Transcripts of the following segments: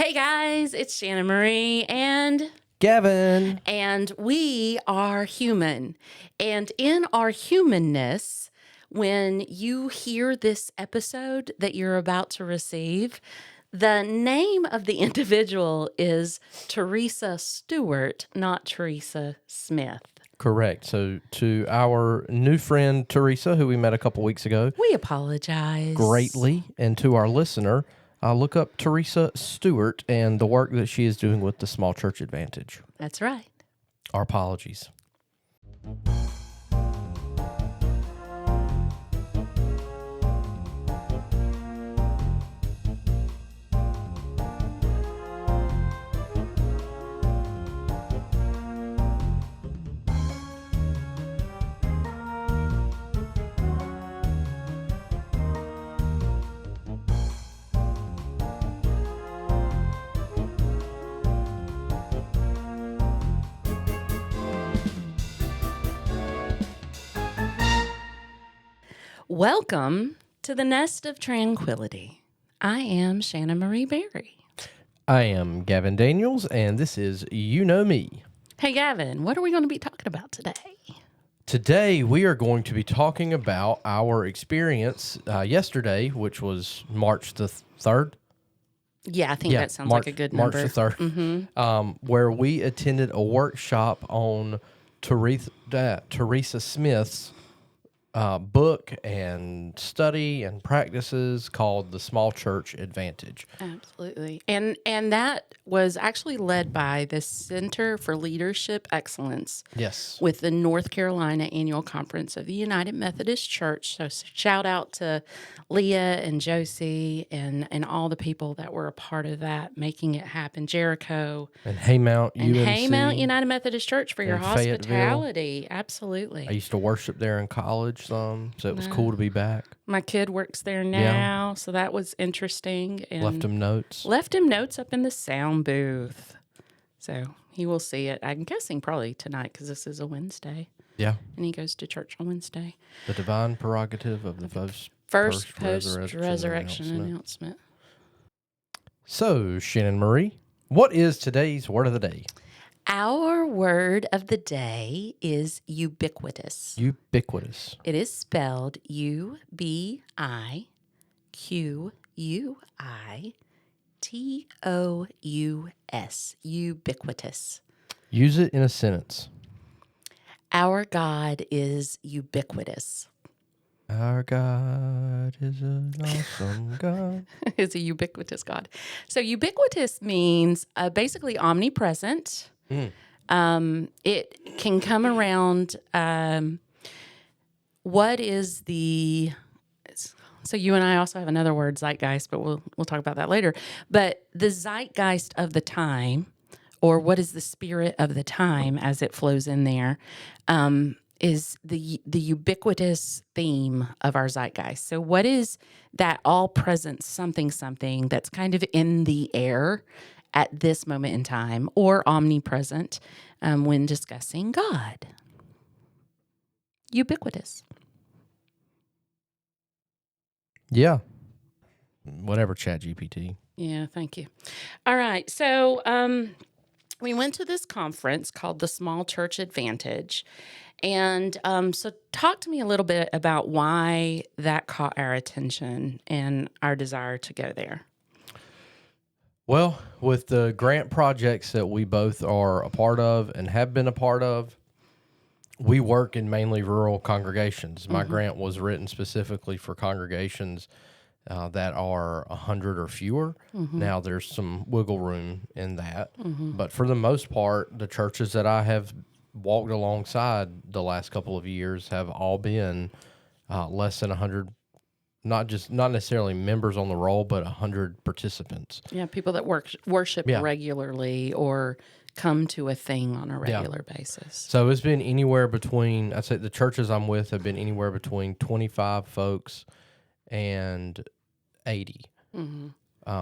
Hey guys, it's Shannon Marie and Gavin. we are human. And in our humanness, when you hear this episode that you're about to receive, the name of the individual is Teresa Stewart, not Teresa Smith. Correct. So to our new friend, Teresa, who we met a couple weeks ago, We apologize greatly. And to our listener, look up Teresa Stewart and the work that she is doing with the Small Church Advantage. That's right. Our apologies. Welcome to the Nest of Tranquility. I am Shannon Marie Berry. I am Gavin Daniels, and this is You Know Me. Hey, Gavin, what are we going to be talking about today? Today, we are going to be talking about our experience yesterday, which was March the 3rd. Yeah, I think that sounds like a good number. March the 3rd, where we attended a workshop on Teresa Smith's book and study and practices called The Small Church Advantage. Absolutely. And that was actually led by the Center for Leadership Excellence. Yes. With the North Carolina Annual Conference of the United Methodist Church. So shout out to Leah and Josie and all the people that were a part of that, making it happen. Jericho. And Haymount and UMC. Haymount United Methodist Church for your hospitality. Fayetteville. Absolutely. I used to worship there in college some, so it was cool to be back. My kid works there now, so that was interesting. And left him notes. Left him notes up in the sound booth. So he will see it. I'm guessing probably tonight because this is a Wednesday. Yeah. And he goes to church on Wednesday. The divine prerogative of the first post-resurrection announcement. So, Shannon Marie, what is today's word of the day? Our word of the day is ubiquitous. Ubiquitous. It is spelled U-B-I-Q-U-I-T-O-U-S. Ubiquitous. Use it in a sentence. Our God is ubiquitous. Our God is an awesome God. Is a ubiquitous God. So ubiquitous means basically omnipresent. It can come around. What is the? So you and I also have another word, zeitgeist, but we'll talk about that later. But the zeitgeist of the time, or what is the spirit of the time as it flows in there, is the ubiquitous theme of our zeitgeist. So what is that all-present something that's kind of in the air at this moment in time, or omnipresent when discussing God? Ubiquitous. Yeah. Whatever, ChatGPT. Yeah, thank you. All right, so we went to this conference called the Small Church Advantage. And so talk to me a little bit about why that caught our attention and our desire to go there. Well, with the grant projects that we both are a part of and have been a part of, we work in mainly rural congregations. My grant was written specifically for congregations that are 100 or fewer. Now, there's some wiggle room in that. But for the most part, the churches that I have walked alongside the last couple of years have all been less than 100, not necessarily members on the roll, but 100 participants. Yeah, people that worship regularly or come to a thing on a regular basis. So it's been anywhere between, I'd say the churches I'm with have been anywhere between 25 folks and 80,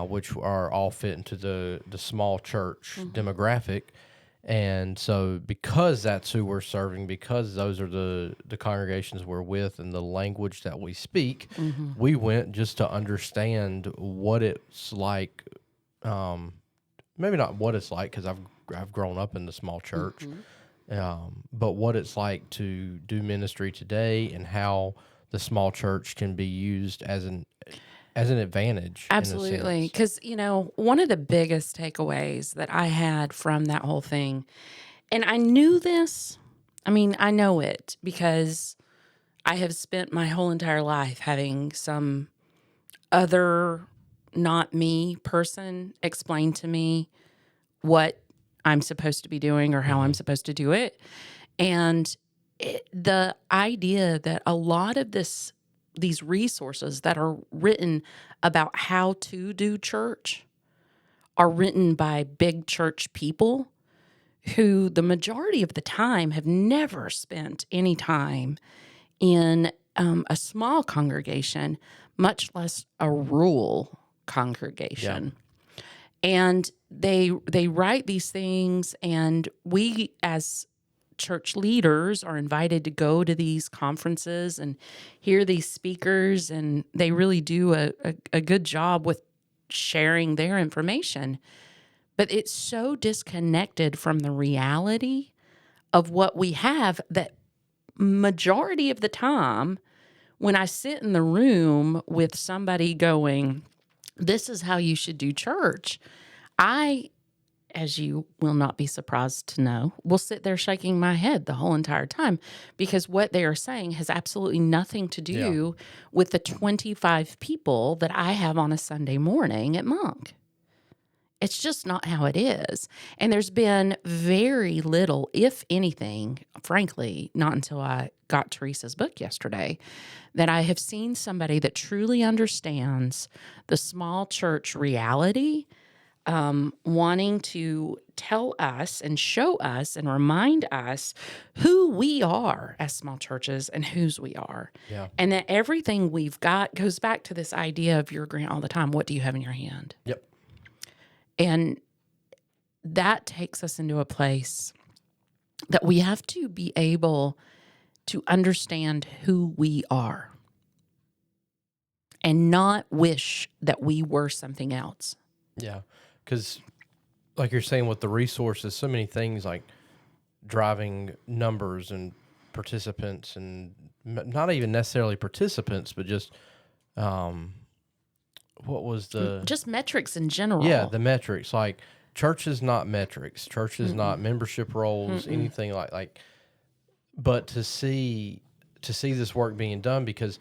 which are all fit into the small church demographic. And so because that's who we're serving, because those are the congregations we're with and the language that we speak, we went just to understand what it's like maybe not what it's like because I've grown up in the small church, but what it's like to do ministry today and how the small church can be used as an advantage. Absolutely. Because, one of the biggest takeaways that I had from that whole thing, and I knew this, I know it because I have spent my whole entire life having some other not me person explain to me what I'm supposed to be doing or how I'm supposed to do it. And the idea that a lot of these resources that are written about how to do church are written by big church people who the majority of the time have never spent any time in a small congregation, much less a rural congregation. And they write these things, and we as church leaders are invited to go to these conferences and hear these speakers, and they really do a good job with sharing their information. But it's so disconnected from the reality of what we have that majority of the time when I sit in the room with somebody going, this is how you should do church, I, as you will not be surprised to know, will sit there shaking my head the whole entire time because what they are saying has absolutely nothing to do with the 25 people that I have on a Sunday morning at Monk. It's just not how it is. And there's been very little, if anything, frankly, not until I got Teresa's book yesterday, that I have seen somebody that truly understands the small church reality, wanting to tell us and show us and remind us who we are as small churches and whose we are. Yeah. And that everything we've got goes back to this idea of your grant all the time. What do you have in your hand? Yep. And that takes us into a place that we have to be able to understand who we are and not wish that we were something else. Yeah. Because, like you're saying, with the resources, so many things like driving numbers and participants, and not even necessarily participants, but just what was the just metrics in general? Yeah, the metrics. Like church is not metrics. Church is not membership rolls, anything like. But to see this work being done, because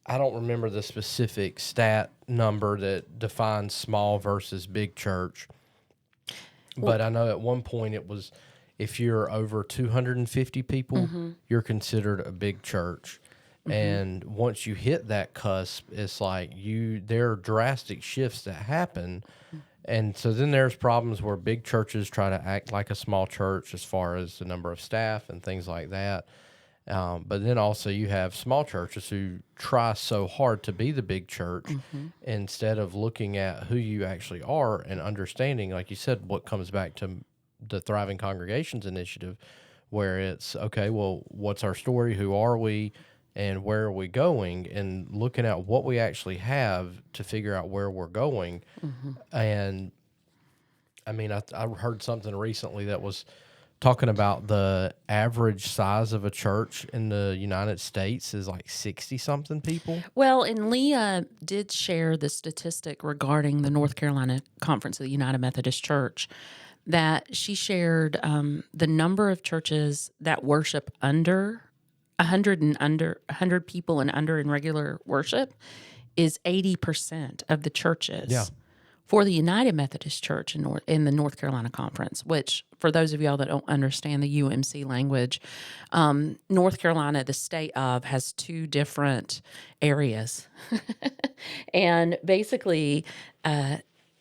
I don't remember the specific stat number that defines small versus big church. But I know at one point it was, if you're over 250 people, you're considered a big church. And once you hit that cusp, it's like there are drastic shifts that happen. And so then there's problems where big churches try to act like a small church as far as the number of staff and things like that. But then also you have small churches who try so hard to be the big church instead of looking at who you actually are and understanding, like you said, what comes back to the Thriving Congregations Initiative, where it's, okay, well, what's our story? Who are we? And where are we going? And looking at what we actually have to figure out where we're going. And I mean, I heard something recently that was talking about the average size of a church in the United States is like 60-something people. Well, and Leah did share the statistic regarding the North Carolina Conference of the United Methodist Church, that she shared the number of churches that worship under 100 people and under in regular worship is 80% of the churches. Yeah. For the United Methodist Church in the North Carolina Conference, which for those of y'all that don't understand the UMC language, North Carolina, the state of, has two different areas. And basically,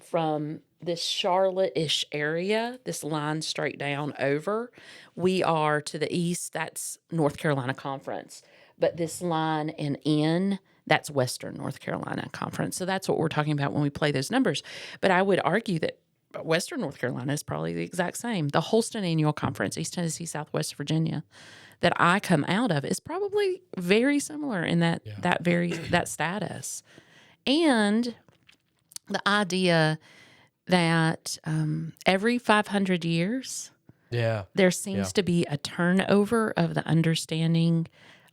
from this Charlotte-ish area, this line straight down over, we are to the east, that's North Carolina Conference. But this line and in, that's Western North Carolina Conference. So that's what we're talking about when we play those numbers. But I would argue that Western North Carolina is probably the exact same. The Holston Annual Conference, East Tennessee, Southwest Virginia, that I come out of is probably very similar in that that status. And the idea that every 500 years, Yeah. there seems to be a turnover of the understanding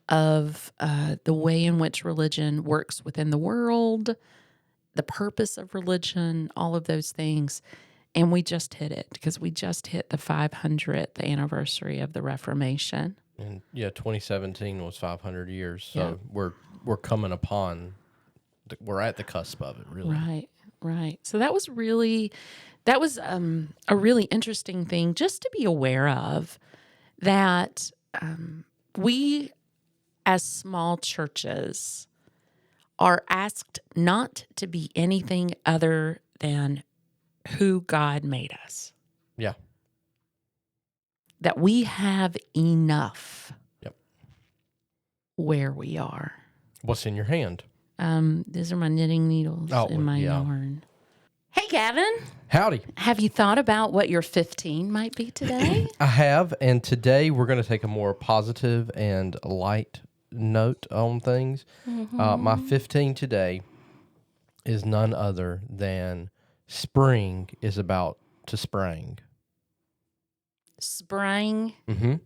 of the way in which religion works within the world, the purpose of religion, all of those things. And we just hit it because we just hit the 500th anniversary of the Reformation. And 2017 was 500 years. So we're coming upon, we're at the cusp of it, really. Right, right. So that was a really interesting thing just to be aware of, that we as small churches are asked not to be anything other than who God made us. Yeah. That we have enough. Yep. Where we are. What's in your hand? These are my knitting needles and my yarn. Hey, Gavin. Howdy. Have you thought about what your 15 might be today? I have, and today we're going to take a more positive and light note on things. My 15 today is none other than spring is about to spring. Spring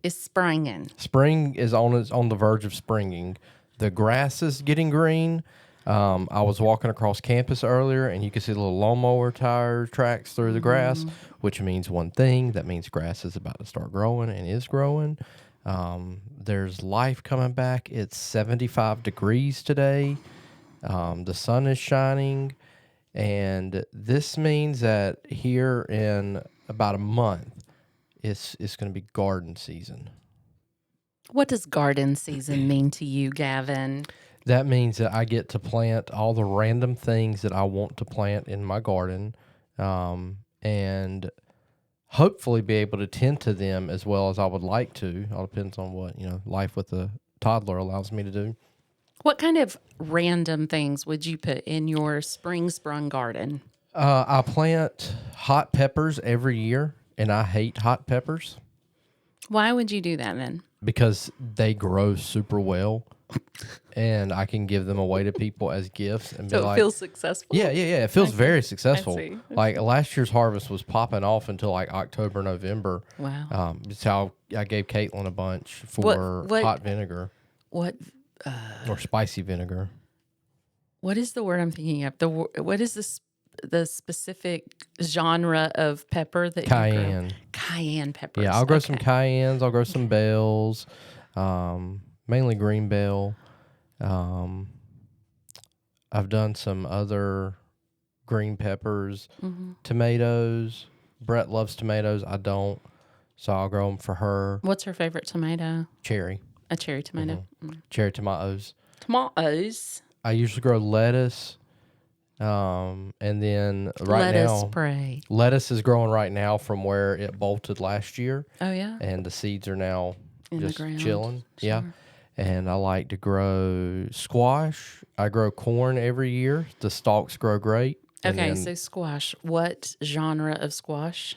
is springing. Spring is on the verge of springing. The grass is getting green. I was walking across campus earlier, and you could see the little lawnmower tire tracks through the grass, which means one thing. That means grass is about to start growing and is growing. There's life coming back. It's 75 degrees today. The sun is shining. And this means that here in about a month, it's going to be garden season. What does garden season mean to you, Gavin? That means that I get to plant all the random things that I want to plant in my garden, and hopefully be able to tend to them as well as I would like to. All depends on what, life with a toddler allows me to do. What kind of random things would you put in your spring sprung garden? I plant hot peppers every year, and I hate hot peppers. Why would you do that then? Because they grow super well, and I can give them away to people as gifts. And So it feels successful? Yeah. It feels very successful. I see. Like last year's harvest was popping off until like October, November. Wow. It's how I gave Katelyn a bunch for hot vinegar. What? Or spicy vinegar. What is the word I'm thinking of? What is the specific genre of pepper that Cayenne. you grow? Cayenne peppers. Yeah, I'll grow some cayennes. I'll grow some bells, mainly green bell. I've done some other green peppers, tomatoes. Brett loves tomatoes. I don't, so I'll grow them for her. What's her favorite tomato? Cherry. A cherry tomato. Cherry tomatoes. Tomatoes. I usually grow lettuce. And then Lettuce spray. Lettuce is growing right now from where it bolted last year. Oh, yeah? And the seeds are now in just the ground. chilling. Sure. Yeah. And I like to grow squash. I grow corn every year. The stalks grow great. Okay, so squash. What genre of squash?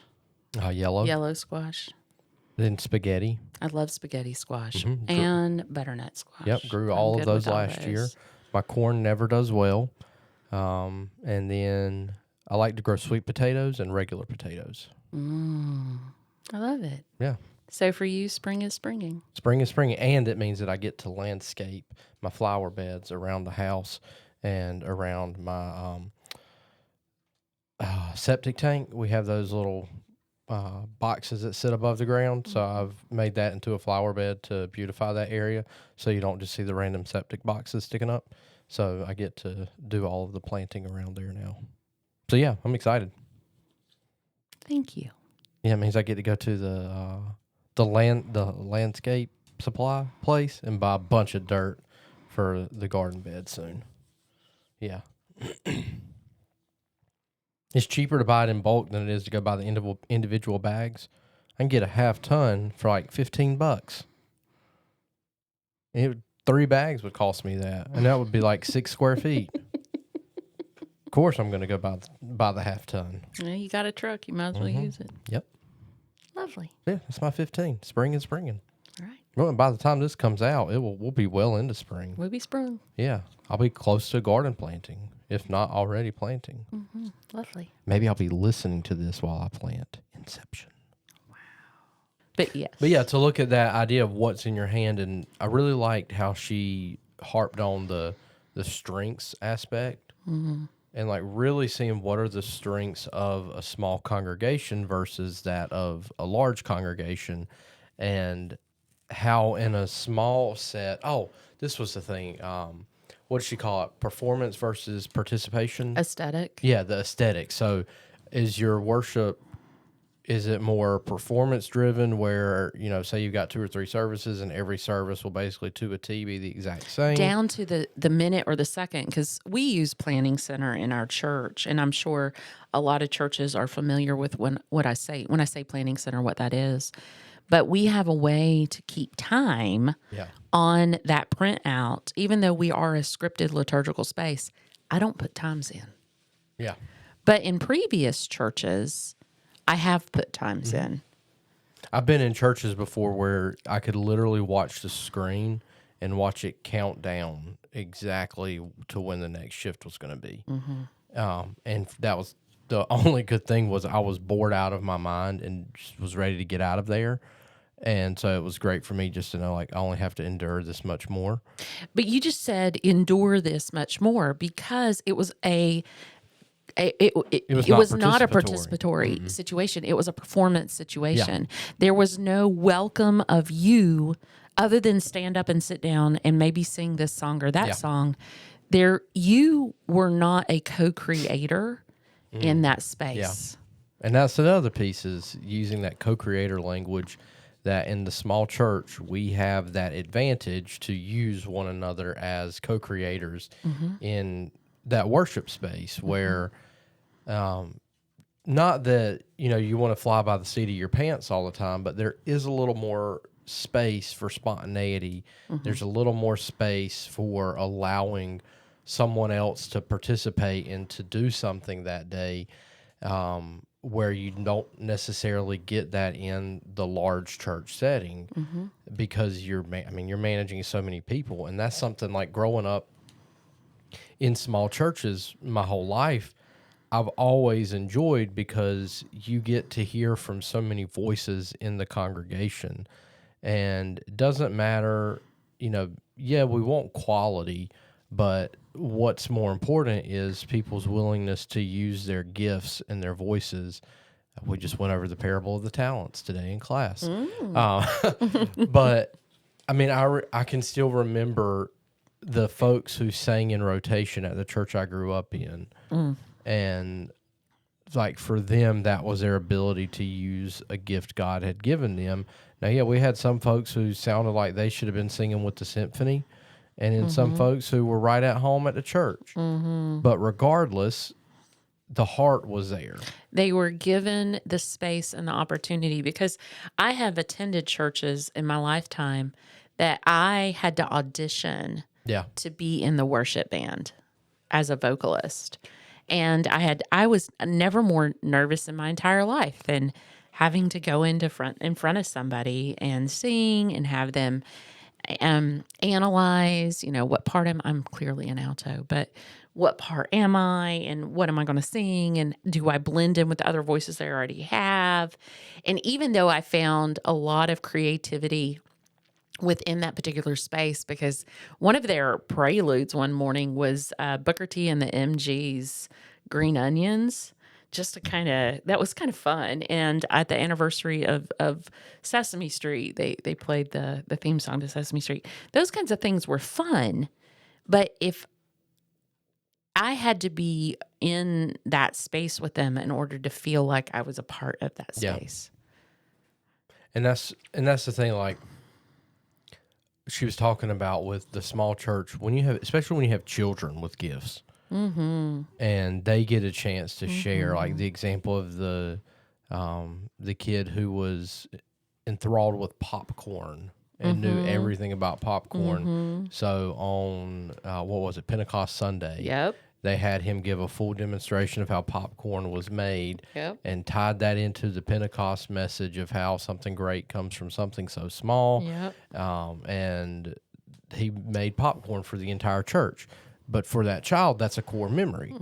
Yellow. Yellow squash. Then spaghetti. I love spaghetti squash and butternut squash. Yep, grew all of those last year. My corn never does well. And then I like to grow sweet potatoes and regular potatoes. I love it. Yeah. So for you, spring is springing. Spring is springing, and it means that I get to landscape my flower beds around the house and around my septic tank. We have those little boxes that sit above the ground, so I've made that into a flower bed to beautify that area, so you don't just see the random septic boxes sticking up. So I get to do all of the planting around there now. So yeah, I'm excited. Thank you. Yeah, it means I get to go to the landscape supply place and buy a bunch of dirt for the garden bed soon. Yeah. It's cheaper to buy it in bulk than it is to go buy the individual bags. I can get a half ton for like $15. 3 bags would cost me that, and that would be like 6 square feet. Of course, I'm going to go buy the half ton. Yeah, you got a truck. You might as well use it. Yep. Lovely. Yeah, that's my 15. Spring is springing. All right. Well, and by the time this comes out, we'll be well into spring. We'll be sprung. Yeah, I'll be close to garden planting, if not already planting. Mm-hmm. Lovely. Maybe I'll be listening to this while I plant. Inception. But yes. But yeah, to look at that idea of what's in your hand, and I really liked how she harped on the strengths aspect, and like really seeing what are the strengths of a small congregation versus that of a large congregation, and how in a small set. Oh, this was the thing. What does she call it? Performance versus participation. Aesthetic. Yeah, the aesthetic. So, is your worship? Is it more performance driven where, say you've got 2 or 3 services and every service will basically to a T be the exact same? Down to the minute or the second, because we use Planning Center in our church, and I'm sure a lot of churches are familiar with when I say Planning Center, what that is. But we have a way to keep time on that printout, even though we are a scripted liturgical space. I don't put times in. Yeah. But in previous churches, I have put times in. I've been in churches before where I could literally watch the screen and watch it count down exactly to when the next shift was going to be. And that was the only good thing was I was bored out of my mind and just was ready to get out of there. And so it was great for me just to know, like, I only have to endure this much more. But you just said endure this much more because it was it was not a participatory situation. It was a performance situation. There was no welcome of you other than stand up and sit down and maybe sing this song or that song. You were not a co-creator in that space. Yeah. And that's another piece is using that co-creator language that in the small church, we have that advantage to use one another as co-creators in that worship space where not that, you want to fly by the seat of your pants all the time, but there is a little more space for spontaneity. There's a little more space for allowing someone else to participate and to do something that day, where you don't necessarily get that in the large church setting because you're managing so many people. And that's something like growing up in small churches my whole life, I've always enjoyed because you get to hear from so many voices in the congregation. And it doesn't matter, we want quality, but what's more important is people's willingness to use their gifts and their voices. We just went over the parable of the talents today in class. But, I can still remember the folks who sang in rotation at the church I grew up in. And like for them, that was their ability to use a gift God had given them. Now, we had some folks who sounded like they should have been singing with the symphony, and then some folks who were right at home at the church. But regardless, the heart was there. They were given the space and the opportunity because I have attended churches in my lifetime that I had to audition to be in the worship band as a vocalist. And I was never more nervous in my entire life than having to go in front of somebody and sing and have them analyze, what part I'm clearly an alto, but what part am I and what am I going to sing and do I blend in with the other voices I already have? And even though I found a lot of creativity within that particular space, because one of their preludes one morning was Booker T and the MG's Green Onions, just to that was kind of fun. And at the anniversary of Sesame Street, they played the theme song to Sesame Street. Those kinds of things were fun. But if I had to be in that space with them in order to feel like I was a part of that space. And that's the thing, like she was talking about with the small church, especially when you have children with gifts, and they get a chance to share, like the example of the kid who was enthralled with popcorn and knew everything about popcorn. So on what was it, Pentecost Sunday? Yep. They had him give a full demonstration of how popcorn was made, Yep. and tied that into the Pentecost message of how something great comes from something so small. Yep. And he made popcorn for the entire church. But for that child, that's a core memory.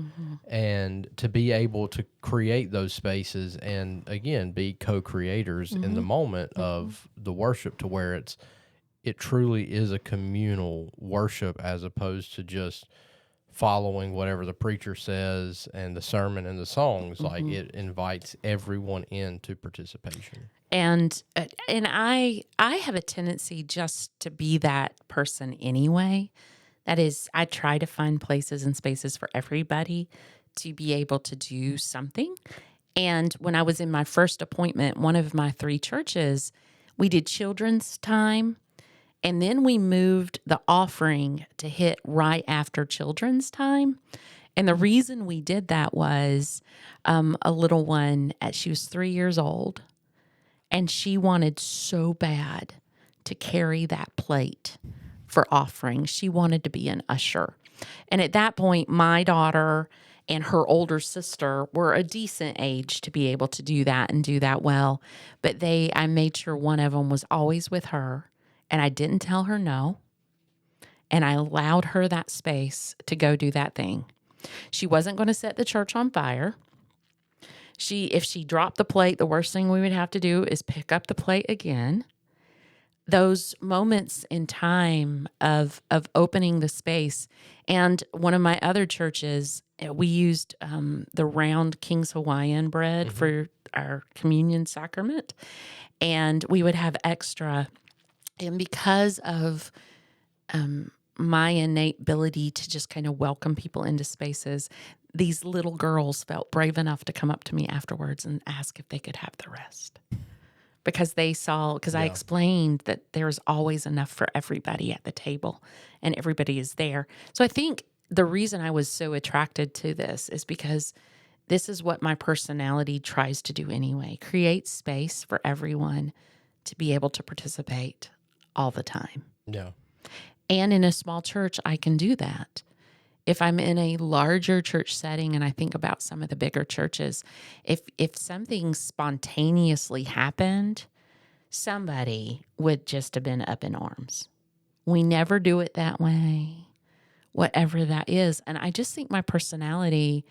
And to be able to create those spaces and, again, be co-creators in the moment of the worship, to where it truly is a communal worship, as opposed to just following whatever the preacher says and the sermon and the songs. Like, it invites everyone into participation. And I have a tendency just to be that person anyway. That is, I try to find places and spaces for everybody to be able to do something. And when I was in my first appointment, one of my 3 churches, we did children's time. And then we moved the offering to hit right after children's time. And the reason we did that was a little one, she was 3 years old, and she wanted so bad to carry that plate for offering. She wanted to be an usher. And at that point, my daughter and her older sister were a decent age to be able to do that and do that well. But I made sure one of them was always with her. And I didn't tell her no. And I allowed her that space to go do that thing. She wasn't going to set the church on fire. If she dropped the plate, the worst thing we would have to do is pick up the plate again. Those moments in time of opening the space. And one of my other churches, we used the round King's Hawaiian bread for our communion sacrament. And we would have extra. And because of my innate ability to just kind of welcome people into spaces, these little girls felt brave enough to come up to me afterwards and ask if they could have the rest. Because I explained that there's always enough for everybody at the table and everybody is there. So I think the reason I was so attracted to this is because this is what my personality tries to do anyway, create space for everyone to be able to participate all the time. Yeah. And in a small church, I can do that. If I'm in a larger church setting, and I think about some of the bigger churches, if something spontaneously happened, somebody would just have been up in arms. We never do it that way, whatever that is. And I just think my personality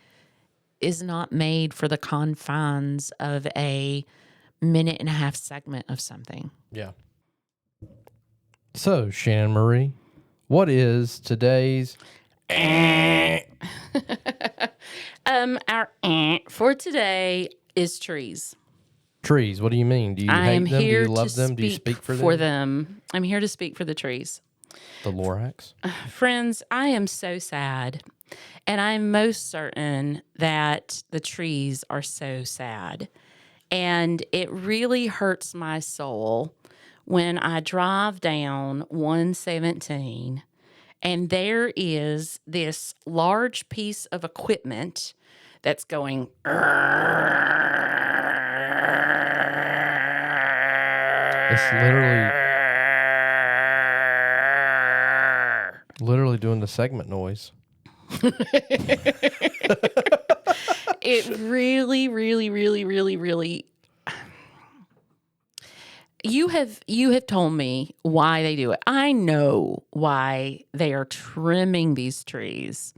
is not made for the confines of a 1.5-minute segment of something. Yeah. So, Shannon Marie, what is today's Our for today is trees. trees? What do you mean? Do you I hate am them? Do here you love to them? Do you speak for them? I'm here to speak for the trees. The Lorax? Friends, I am so sad. And I'm most certain that the trees are so sad. And it really hurts my soul when I drive down 117 and there is this large piece of equipment that's going. It's literally doing the segment noise. It really, really, really, really, really. You have told me why they do it. I know why they are trimming these trees.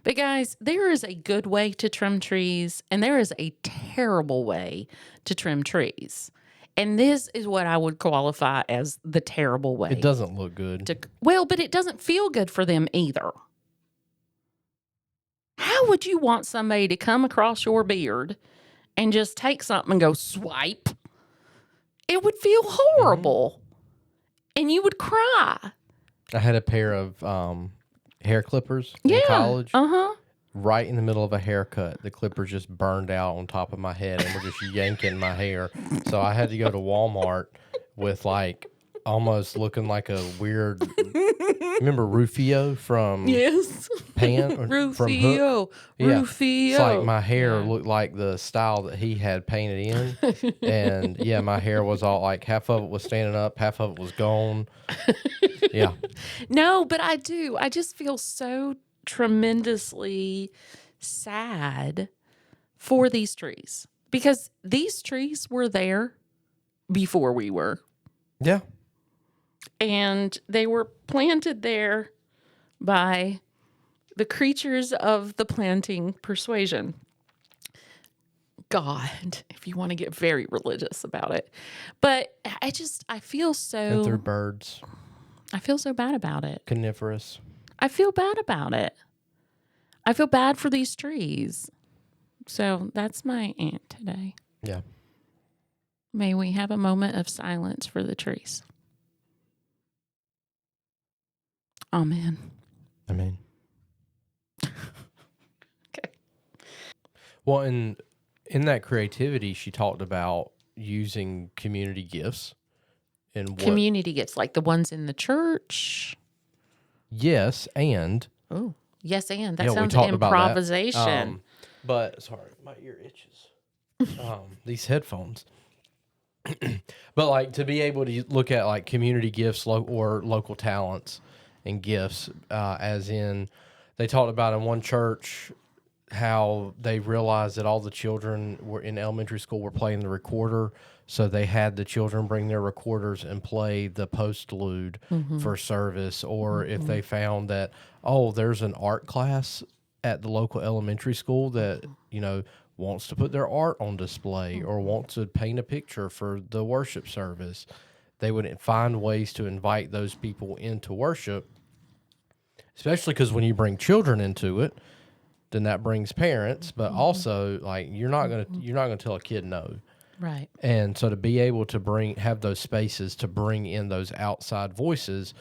But guys, there is a good way to trim trees and there is a terrible way to trim trees. And this is what I would qualify as the terrible way. It doesn't look good. But it doesn't feel good for them either. How would you want somebody to come across your beard and just take something and go swipe? It would feel horrible. And you would cry. I had a pair of hair clippers in college. Right in the middle of a haircut, the clippers just burned out on top of my head and were just yanking my hair. So I had to go to Walmart with like almost looking like a weird. Remember Rufio from Pan? Rufio. From Hook? Yeah. Rufio. It's like my hair looked like the style that he had painted in. And yeah, my hair was all like half of it was standing up, half of it was gone. Yeah. No, but I do. I just feel so tremendously sad for these trees because these trees were there before we were. Yeah. And they were planted there by the creatures of the planting persuasion. God, if you want to get very religious about it. But I feel And through so, birds, I feel so bad about it. coniferous. I feel bad about it. I feel bad for these trees. So that's my aunt today. Yeah. May we have a moment of silence for the trees. Amen. I mean. Okay. Well, in that creativity, she talked about using community gifts and what. Community gifts, like the ones in the church. Yes, and Oh, yes, and that yeah, we sounds talked about that. improvisation. But sorry, my ear itches. These headphones. But like to be able to look at like community gifts or local talents and gifts, as in they talked about in one church how they realized that all the children were in elementary school were playing the recorder. So they had the children bring their recorders and play the postlude for service. Or if they found that, oh, there's an art class at the local elementary school that, wants to put their art on display or wants to paint a picture for the worship service, they would find ways to invite those people into worship, especially because when you bring children into it, then that brings parents, but also like you're not gonna tell a kid no. Right. And so to be able to have those spaces to bring in those outside voices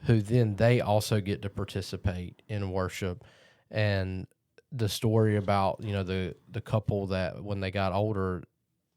who then they also get to participate in worship. And the story about, the couple that when they got older,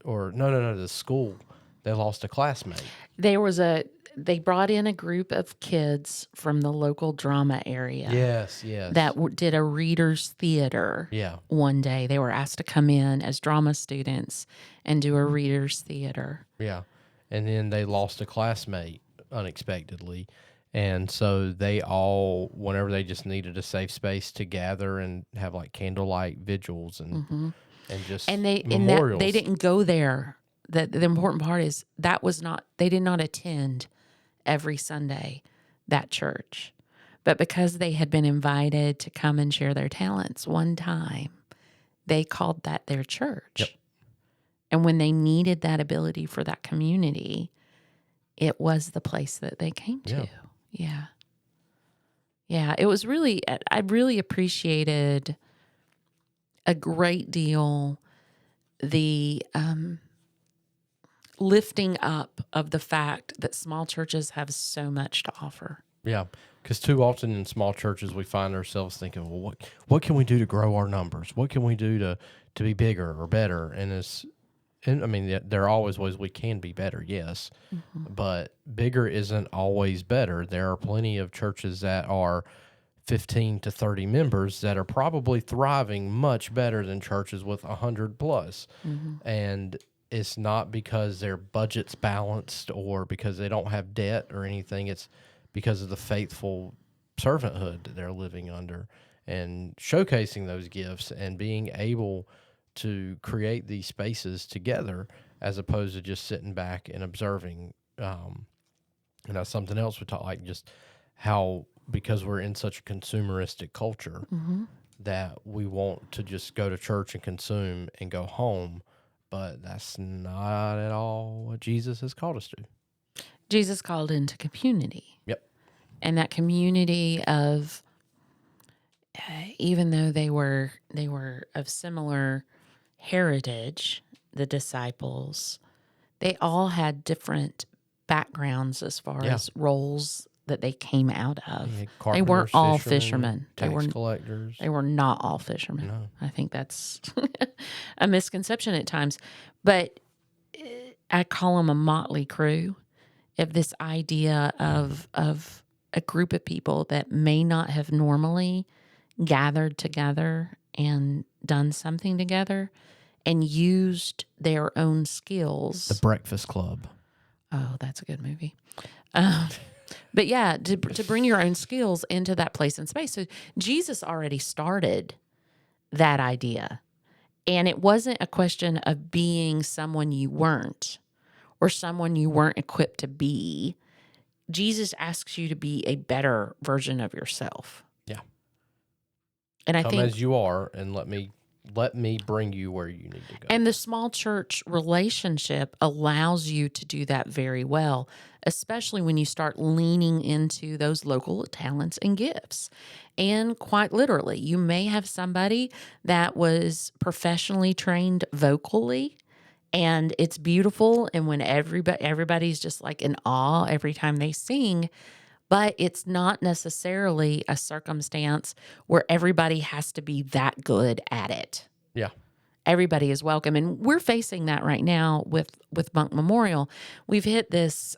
or no, the school, they lost a classmate. They brought in a group of kids from the local drama area. Yes. That did a readers theater. Yeah. One day they were asked to come in as drama students and do a readers theater. Yeah. And then they lost a classmate unexpectedly. And so they all, whenever they just needed a safe space to gather and have like candlelight vigils and just memorials. They didn't go there. The important part is they did not attend every Sunday that church. But because they had been invited to come and share their talents one time, they called that their church. Yep. And when they needed that ability for that community, it was the place that they came to. Yeah. Yeah. It was I really appreciated a great deal the lifting up of the fact that small churches have so much to offer. Yeah, because too often in small churches we find ourselves thinking, well, what can we do to grow our numbers? What can we do to be bigger or better? And I mean, there are always ways we can be better, yes, but bigger isn't always better. There are plenty of churches that are 15 to 30 members that are probably thriving much better than churches with 100 plus. And it's not because their budget's balanced or because they don't have debt or anything. It's because of the faithful servanthood that they're living under and showcasing those gifts and being able to create these spaces together as opposed to just sitting back and observing. And that's something else we talk, like just how, because we're in such a consumeristic culture that we want to just go to church and consume and go home. But that's not at all what Jesus has called us to. Jesus called into community. Yep. And that community of, even though they were of similar heritage, the disciples, they all had different backgrounds as far as roles that they came out of. They weren't all fishermen. Tax collectors. They were not all fishermen. No. I think that's a misconception at times. But I call them a motley crew of this idea of a group of people that may not have normally gathered together and done something together and used their own skills. The Breakfast Club. Oh, that's a good movie. But yeah, to bring your own skills into that place and space. So Jesus already started that idea. And it wasn't a question of being someone you weren't or someone you weren't equipped to be. Jesus asks you to be a better version of yourself. Yeah. And I Come think as you are, and let me bring you where you need to go. and the small church relationship allows you to do that very well, especially when you start leaning into those local talents and gifts. And quite literally, you may have somebody that was professionally trained vocally, and it's beautiful. And when everybody's just like in awe every time they sing, but it's not necessarily a circumstance where everybody has to be that good at it. Yeah. Everybody is welcome, and we're facing that right now with Monk Memorial. We've hit this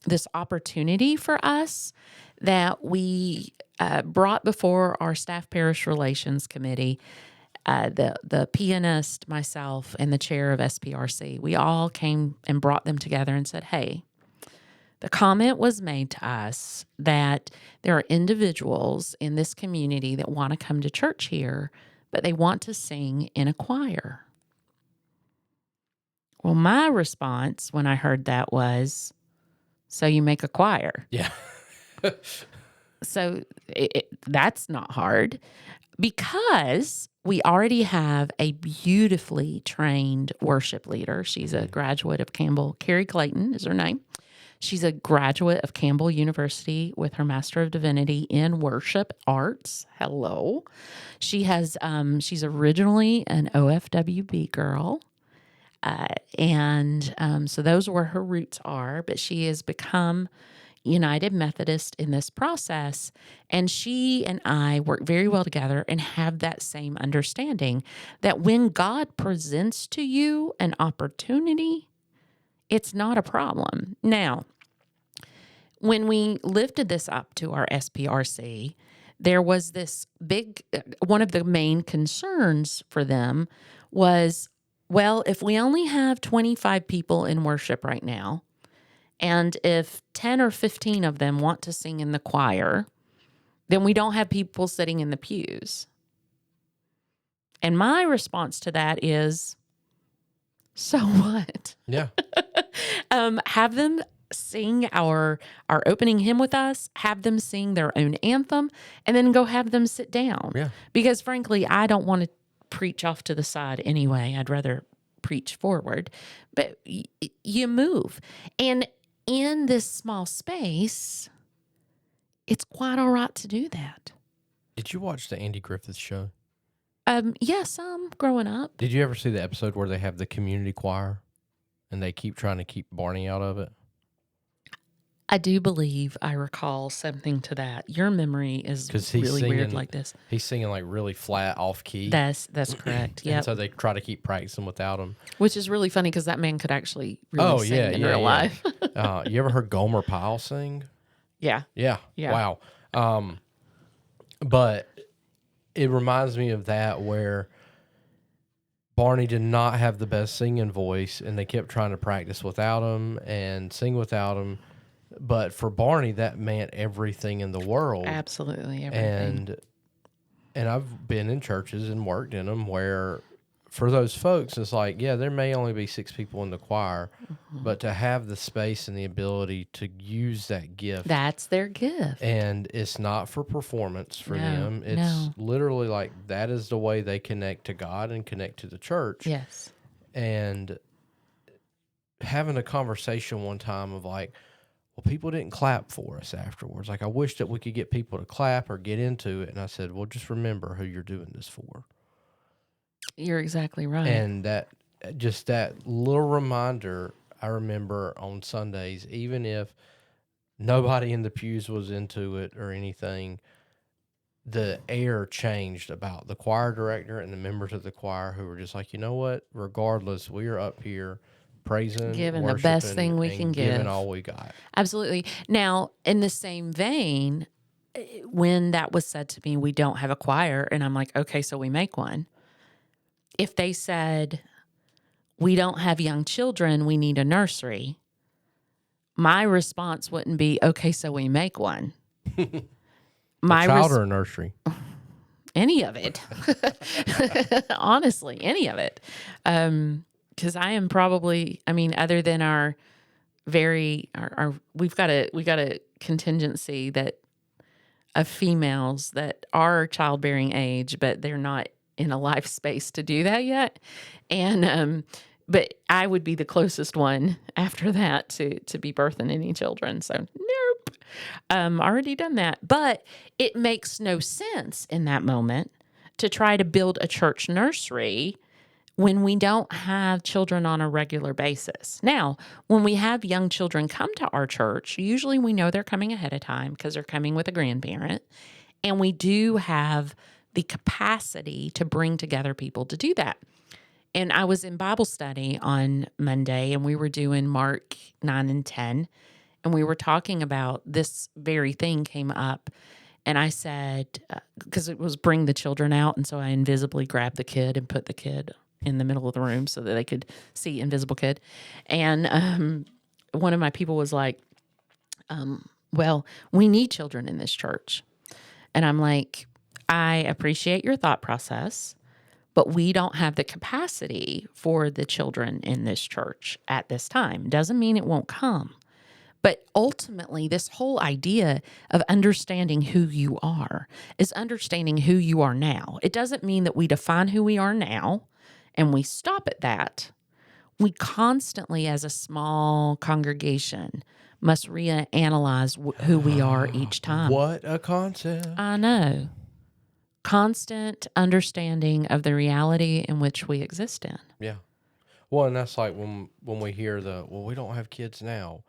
this opportunity for us that we brought before our staff parish relations committee. The pianist, myself, and the chair of SPRC, we all came and brought them together and said, "Hey, the comment was made to us that there are individuals in this community that want to come to church here, but they want to sing in a choir." Well, my response when I heard that was, "So you make a choir?" Yeah. So that's not hard because we already have a beautifully trained worship leader. She's a graduate of Campbell. Carrie Clayton is her name. She's a graduate of Campbell University with her Master of Divinity in Worship Arts. Hello. She has, she's originally an OFWB girl. So those are where her roots are, but she has become United Methodist in this process. And she and I work very well together and have that same understanding that when God presents to you an opportunity, it's not a problem. Now, when we lifted this up to our SPRC, there was this big, one of the main concerns for them was, well, if we only have 25 people in worship right now, and if 10 or 15 of them want to sing in the choir, then we don't have people sitting in the pews. And my response to that is, so what? Yeah. Have them sing our opening hymn with us, have them sing their own anthem, and then go have them sit down. Yeah. Because frankly, I don't want to preach off to the side anyway. I'd rather preach forward. But you move. And in this small space, it's quite all right to do that. Did you watch the Andy Griffith show? Yes, growing up. Did you ever see the episode where they have the community choir and they keep trying to keep Barney out of it? I do believe I recall something to that. Your memory is really weird like this. He's singing like really flat, off key. That's correct. Yeah. And so they try to keep practicing without him. Which is really funny because that man could actually really sing in real life. You ever heard Gomer Pyle sing? Yeah. Yeah. Wow. But it reminds me of that where Barney did not have the best singing voice, and they kept trying to practice without him and sing without him. But for Barney, that meant everything in the world. Absolutely everything. And I've been in churches and worked in them where for those folks, it's like, yeah, there may only be 6 people in the choir, but to have the space and the ability to use that gift. That's their gift. And it's not for performance for them. It's literally like that is the way they connect to God and connect to the church. Yes. And having a conversation one time of like, well, people didn't clap for us afterwards. Like, I wish that we could get people to clap or get into it. And I said, well, just remember who you're doing this for. You're exactly right. And that little reminder, I remember on Sundays, even if nobody in the pews was into it or anything, the air changed about the choir director and the members of the choir who were just like, you know what? Regardless, we are up here praising, giving the best thing we can give. Giving all we got. Absolutely. Now, in the same vein, when that was said to me, we don't have a choir, and I'm like, okay, so we make one. If they said, we don't have young children, we need a nursery, my response wouldn't be, okay, so we make one. A child or a nursery? Any of it. Honestly, any of it. Because I am probably, other than our we've got a contingency that of females that are childbearing age, but they're not in a life space to do that yet. And but I would be the closest one after that to be birthing any children. So nope. Already done that. But it makes no sense in that moment to try to build a church nursery when we don't have children on a regular basis. Now, when we have young children come to our church, usually we know they're coming ahead of time because they're coming with a grandparent. And we do have the capacity to bring together people to do that. And I was in Bible study on Monday, and we were doing Mark 9 and 10, and we were talking about this very thing came up. And I said, because it was bring the children out, and so I invisibly grabbed the kid and put the kid in the middle of the room so that they could see invisible kid. And one of my people was like, well, we need children in this church. And I'm like, I appreciate your thought process, but we don't have the capacity for the children in this church at this time. Doesn't mean it won't come. But ultimately, this whole idea of understanding who you are is understanding who you are now. It doesn't mean that we define who we are now and we stop at that. We constantly, as a small congregation, must reanalyze who we are each time. What a concept. I know. Constant understanding of the reality in which we exist in. Yeah. Well, and that's like when we hear we don't have kids now.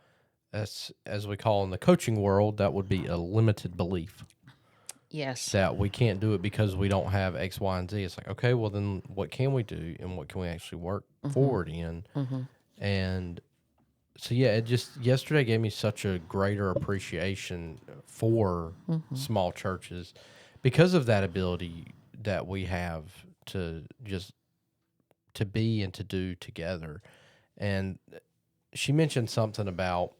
That's, as we call in the coaching world, that would be a limited belief. Yes. That we can't do it because we don't have X, Y, and Z. It's like, okay, well then what can we do and what can we actually work forward in? Mm-hmm. And so, yeah, it just yesterday gave me such a greater appreciation for small churches because of that ability that we have to just to be and to do together. And she mentioned something about,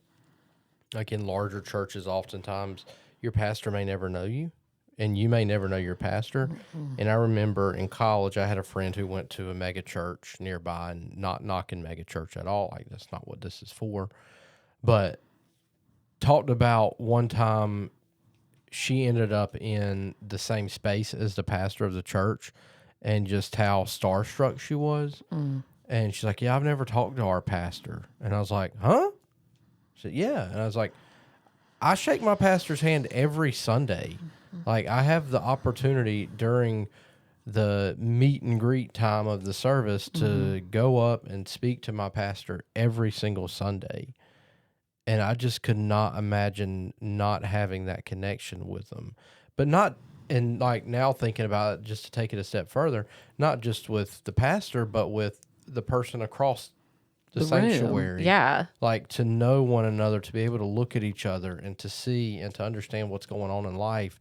like in larger churches, oftentimes your pastor may never know you, and you may never know your pastor. Mm-hmm. And I remember in college, I had a friend who went to a mega church nearby, and not knocking mega church at all. Like, that's not what this is for. But talked about one time she ended up in the same space as the pastor of the church and just how starstruck she was. Mm. And she's like, yeah, I've never talked to our pastor. And I was like, huh? She said, yeah. And I was like, I shake my pastor's hand every Sunday. Like, I have the opportunity during the meet and greet time of the service to go up and speak to my pastor every single Sunday. And I just could not imagine not having that connection with them. But not, and like now thinking about it, just to take it a step further, not just with the pastor, but with the person across the sanctuary. Room. Yeah. Like, to know one another, to be able to look at each other and to see and to understand what's going on in life,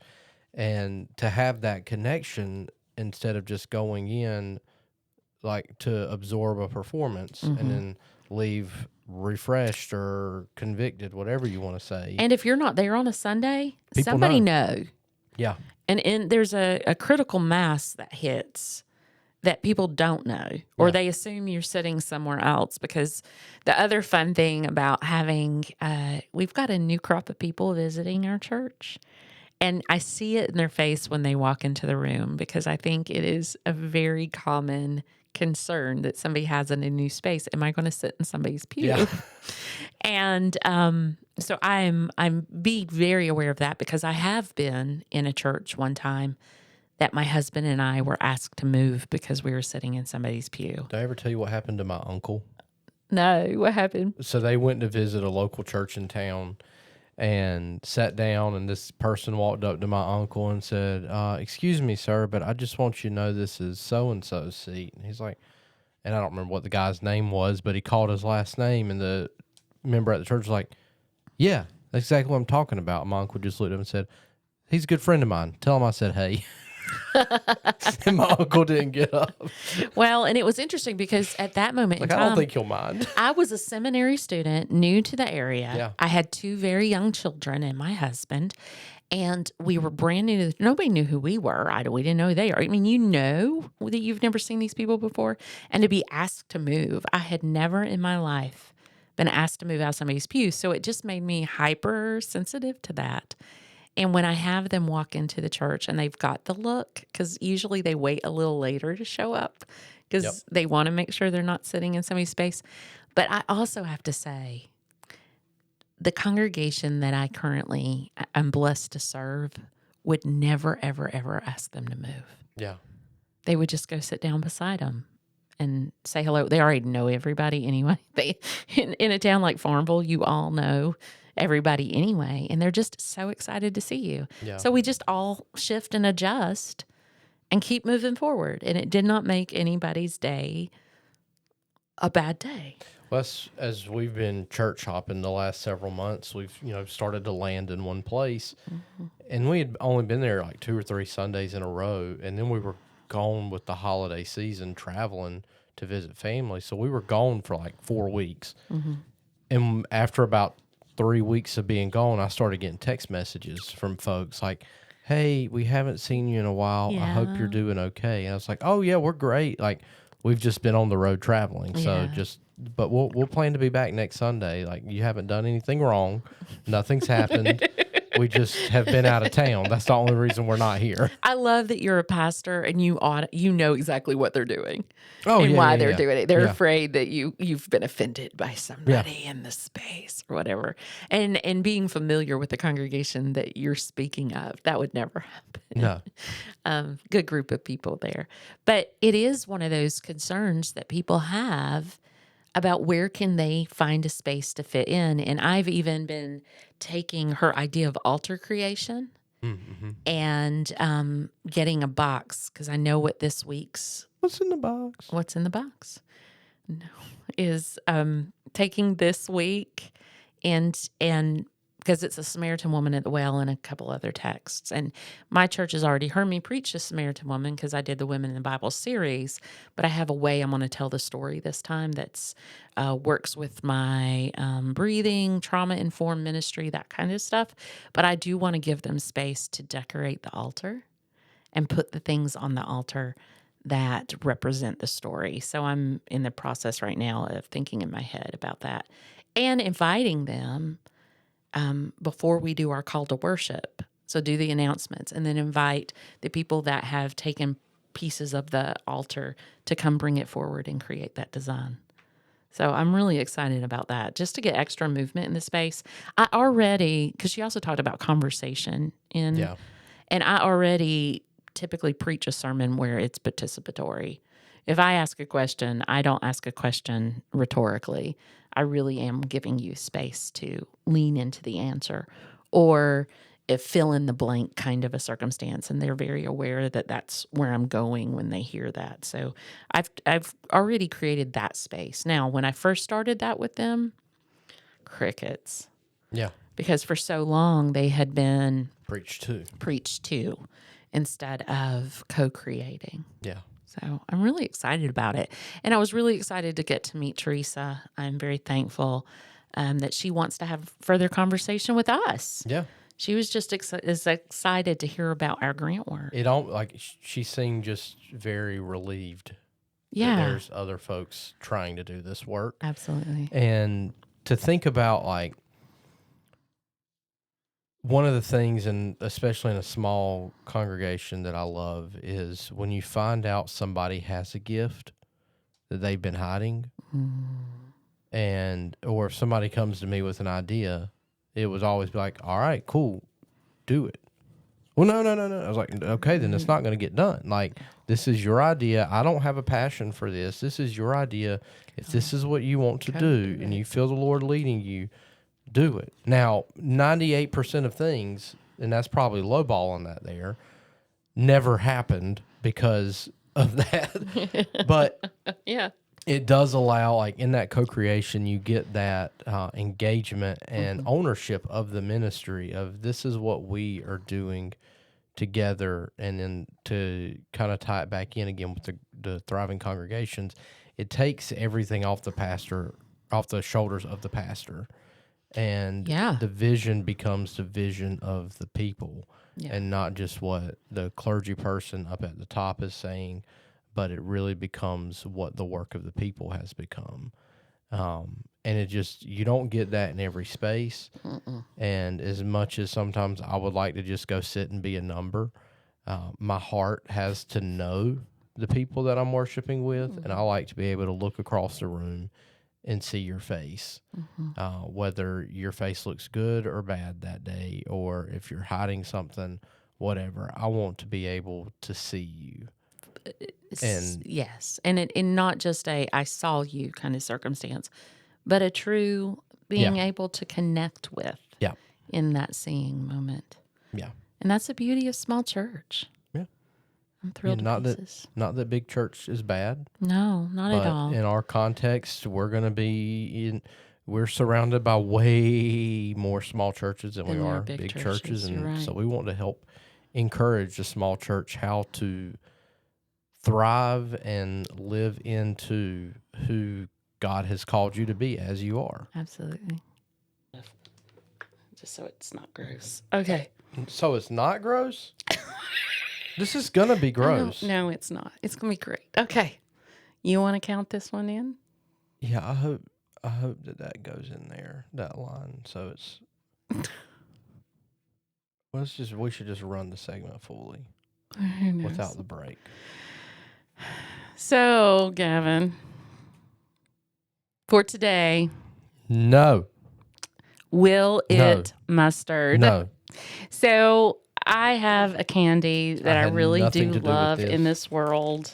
and to have that connection instead of just going in like to absorb a performance and then leave refreshed or convicted, whatever you want to say. And if you're not there on a Sunday, somebody know. Yeah. And there's a critical mass that hits that people don't know, or they assume you're sitting somewhere else. Because the other fun thing about having, we've got a new crop of people visiting our church, and I see it in their face when they walk into the room, because I think it is a very common concern that somebody has in a new space. Am I going to sit in somebody's pew? Yeah. And so I'm be very aware of that, because I have been in a church one time that my husband and I were asked to move because we were sitting in somebody's pew. Did I ever tell you what happened to my uncle? No, what happened? So they went to visit a local church in town and sat down, and this person walked up to my uncle and said, excuse me, sir, but I just want you to know this is so-and-so's seat. And he's like, and I don't remember what the guy's name was, but he called his last name, and the member at the church was like, yeah, that's exactly what I'm talking about. My uncle just looked at him and said, he's a good friend of mine. Tell him I said hey. And my uncle didn't get up. Well, and it was interesting because at that moment Like, in I time, don't think you'll mind. I was a seminary student, new to the area. Yeah. I had 2 very young children and my husband, and we were brand new. Nobody knew who we were. We didn't know who they are. I mean, you know that you've never seen these people before, and to be asked to move, I had never in my life been asked to move out of somebody's pew, so it just made me hypersensitive to that. And when I have them walk into the church and they've got the look, because usually they wait a little later to show up because Yep. they want to make sure they're not sitting in somebody's space. But I also have to say, the congregation that I'm blessed to serve would never, ever, ever ask them to move. Yeah. They would just go sit down beside them and say hello. They already know everybody anyway. In a town like Farmville, you all know everybody anyway, and they're just so excited to see you. Yeah. So we just all shift and adjust and keep moving forward. And it did not make anybody's day a bad day. Well, as we've been church hopping the last several months, we've started to land in one place, and we had only been there like 2 or 3 Sundays in a row, and then we were gone with the holiday season traveling to visit family. So we were gone for like 4 weeks, and after about 3 weeks of being gone, I started getting text messages from folks like, "Hey, we haven't seen you in a while. I hope you're doing okay." And I was like, "Oh yeah, we're great. Like, we've just been on the road traveling, so but we'll plan to be back next Sunday. Like, you haven't done anything wrong, nothing's happened. We just have been out of town. That's the only reason we're not here." I love that you're a pastor and you know exactly what they're doing And why they're doing it. They're Yeah. afraid that you've been offended by somebody in the space or whatever. And being familiar with the congregation that you're speaking of, that would never happen. No. Good group of people there. But it is one of those concerns that people have about where can they find a space to fit in. And I've even been taking her idea of altar creation and getting a box, because I know what this week's What's in the box? No, is taking this week and because it's a Samaritan woman at the well and a couple other texts. And my church has already heard me preach the Samaritan woman because I did the Women in the Bible series, but I have a way I'm going to tell the story this time that's works with my breathing, trauma-informed ministry, that kind of stuff. But I do want to give them space to decorate the altar and put the things on the altar that represent the story. So I'm in the process right now of thinking in my head about that and inviting them before we do our call to worship. So do the announcements and then invite the people that have taken pieces of the altar to come bring it forward and create that design. So I'm really excited about that, just to get extra movement in the space. I already, because she also talked about conversation and I already typically preach a sermon where it's participatory. If I ask a question, I don't ask a question rhetorically. I really am giving you space to lean into the answer or if fill in the blank kind of a circumstance. And they're very aware that that's where I'm going when they hear that. So I've already created that space. Now, when I first started that with them, crickets. Yeah. Because for so long they had been Preached to instead of co-creating. Yeah. So I'm really excited about it. And I was really excited to get to meet Teresa. I'm very thankful that she wants to have further conversation with us. Yeah. She was just as excited to hear about our grant work. It don't like she seemed just very relieved. Yeah. That there's other folks trying to do this work. Absolutely. And to think about like one of the things, and especially in a small congregation that I love, is when you find out somebody has a gift that they've been hiding, or if somebody comes to me with an idea, it was always like, "All right, cool, do it." Well, no. I was like, "Okay, then it's not going to get done. Like, this is your idea. I don't have a passion for this. This is your idea. If this is what you want to do, and you feel the Lord leading you, do it." Now, 98% of things, and that's probably lowballing that there, never happened because of that. But yeah, it does allow, like in that co-creation, you get that engagement and ownership of the ministry of this is what we are doing together, and then to kind of tie it back in again with the thriving congregations, it takes everything off the shoulders of the pastor, and the vision becomes the vision of the people, and not just what the clergy person up at the top is saying, but it really becomes what the work of the people has become. And it just, you don't get that in every space. And as much as sometimes I would like to just go sit and be a number, my heart has to know the people that I'm worshiping with, and I like to be able to look across the room and see your face, whether your face looks good or bad that day, or if you're hiding something, whatever. I want to be able to see you. And yes, and not just a I saw you kind of circumstance, but a true being able to connect with in that seeing moment. Yeah. And that's the beauty of small church. Yeah. I'm thrilled to pieces. Not that big church is bad. No, not at all. In our context, we're surrounded by way more small churches than we are big churches. And so we want to help encourage the small church how to thrive and live into who God has called you to be as you are. Absolutely. Just so it's not gross. Okay. So it's not gross? This is going to be gross. No, it's not. It's going to be great. Okay. You want to count this one in? Yeah, I hope that goes in there, that line. So it's we should just run the segment fully without the break. So, Gavin, for today, no. Will it mustard? No. So I have a candy that I really do love in this world,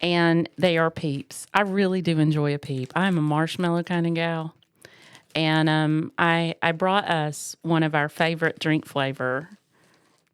and they are Peeps. I really do enjoy a Peep. I'm a marshmallow kind of gal, and I brought us one of our favorite drink flavor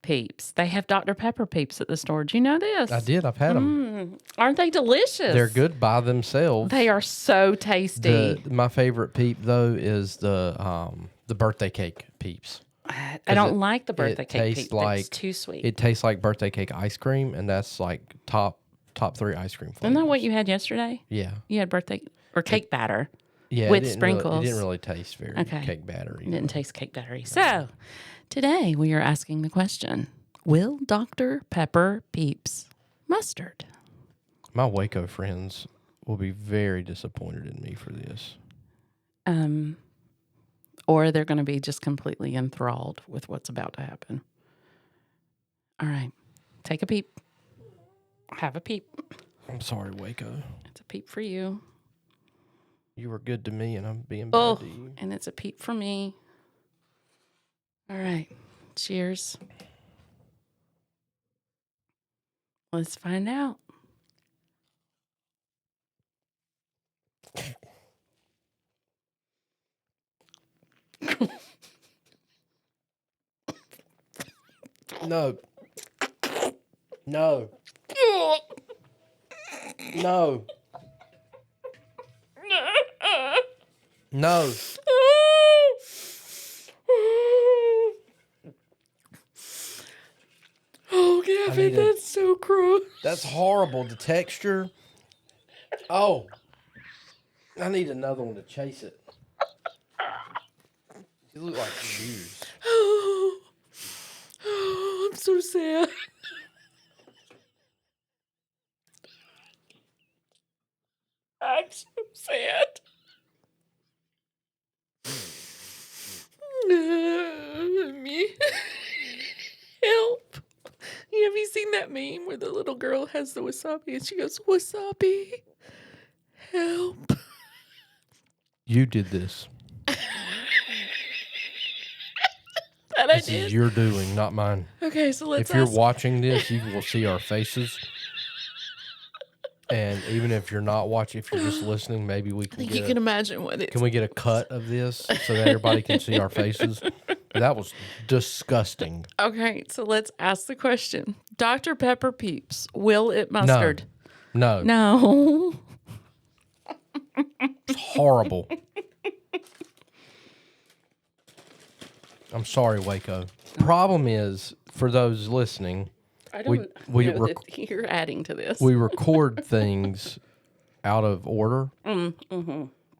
Peeps. They have Dr. Pepper Peeps at the store. Do you know this? I did. I've had them. Aren't they delicious? They're good by themselves. They are so tasty. My favorite Peep though is the birthday cake Peeps. I don't like the birthday cake Peep. Like, it's too sweet. It tastes like birthday cake ice cream, and that's like top 3 ice cream flavors. Isn't that what you had yesterday? Yeah. You had birthday or cake batter. Yeah, with sprinkles. It didn't really taste very cake battery. It didn't taste cake battery. So today we are asking the question: will Dr. Pepper Peeps mustard? My Waco friends will be very disappointed in me for this. Or they're going to be just completely enthralled with what's about to happen. All right. Take a peep. Have a peep. I'm sorry, Waco. It's a peep for you. You were good to me, and I'm being bad to you. And it's a peep for me. All right. Cheers. Let's find out. No. No. No. No. Oh, Gavin, that's so gross. That's horrible. The texture. Oh. I need another one to chase it. You look like shoes. Oh, I'm so sad. I'm so sad. Me. Help. Have you seen that meme where the little girl has the wasabi and she goes, wasabi, help. You did this. This is your doing, not mine. Okay, so let's If you're watching this, you will see our faces. And even if you're not watching, if you're just listening, maybe we can you can imagine what it's. Can we get a cut of this so that everybody can see our faces? That was disgusting. Okay, so let's ask the question. Dr. Pepper Peeps, will it mustard? No. No. It's horrible. I'm sorry, Waco. Problem is, for those listening, I we- don't we know rec- that you're adding to this. we record things out of order.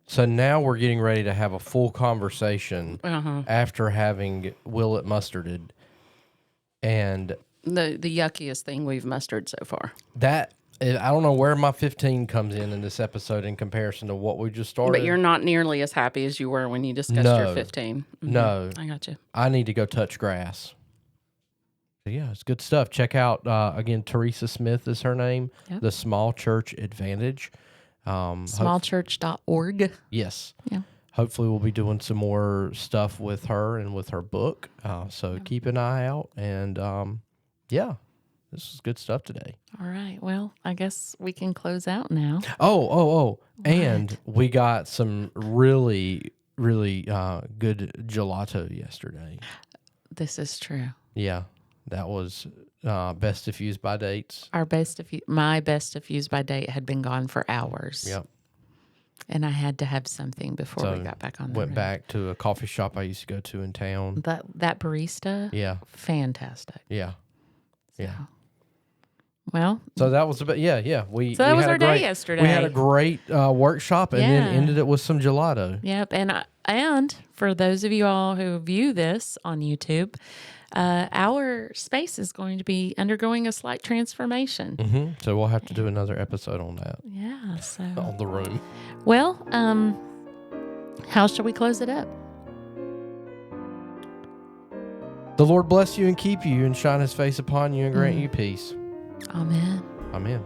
So now we're getting ready to have a full conversation after having Willet mustarded. And the yuckiest thing we've mustered so far. that, I don't know where my 15 comes in this episode in comparison to what we just started. But you're not nearly as happy as you were when you discussed your 15. No. I got you. I need to go touch grass. So yeah, it's good stuff. Check out, again, Teresa Smith is her name. Yep. The Small Church Advantage. Smallchurch.org. Yes. Yeah. Hopefully we'll be doing some more stuff with her and with her book. So keep an eye out. And yeah, this is good stuff today. All right. Well, I guess we can close out now. Oh. And we got some really, really good gelato yesterday. This is true. Yeah, that was best diffused by dates. My best diffused by date had been gone for hours. Yep. And I had to have something before we got back on the Went road. back to a coffee shop I used to go to in town. That barista. Yeah. Fantastic. Yeah. Yeah. Well, So that was about, yeah. that we was had our a day great, yesterday. We had a great workshop and then Yeah. ended it with some gelato. yep. And for those of you all who view this on YouTube, our space is going to be undergoing a slight transformation. Mm-hmm. So we'll have to do another episode on that, Yeah. So, on the room. well, how shall we close it up? The Lord bless you and keep you and shine his face upon you and grant you peace. Amen. Amen.